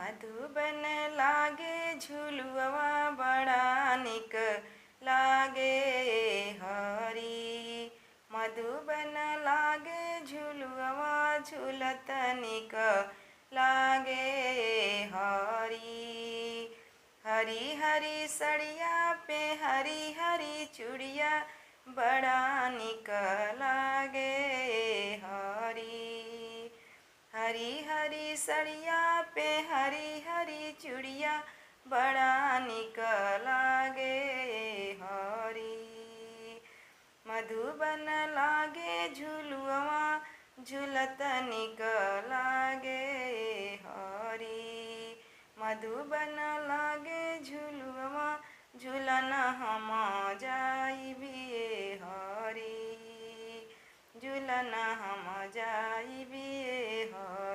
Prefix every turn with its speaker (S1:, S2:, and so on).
S1: मधुबन लागे झुलुआ बड़ा निक लागे हरी। मधुबन लागे झुलुआ झूलत निक लागे हरी। हरी हरी सड़िया पे हरी हरी चूड़िया बड़ा निक लागे हरी। हरी हरी सड़िया पे हरी हरी चूड़िया बड़ा निक लागे हरी। मधुबन लागे झुलुआ झूलत निक लागे हरी। मधुबन लागे झुलुआ झूलन हम जाइबिए हरी। झूलन हम जाइबिए हरी।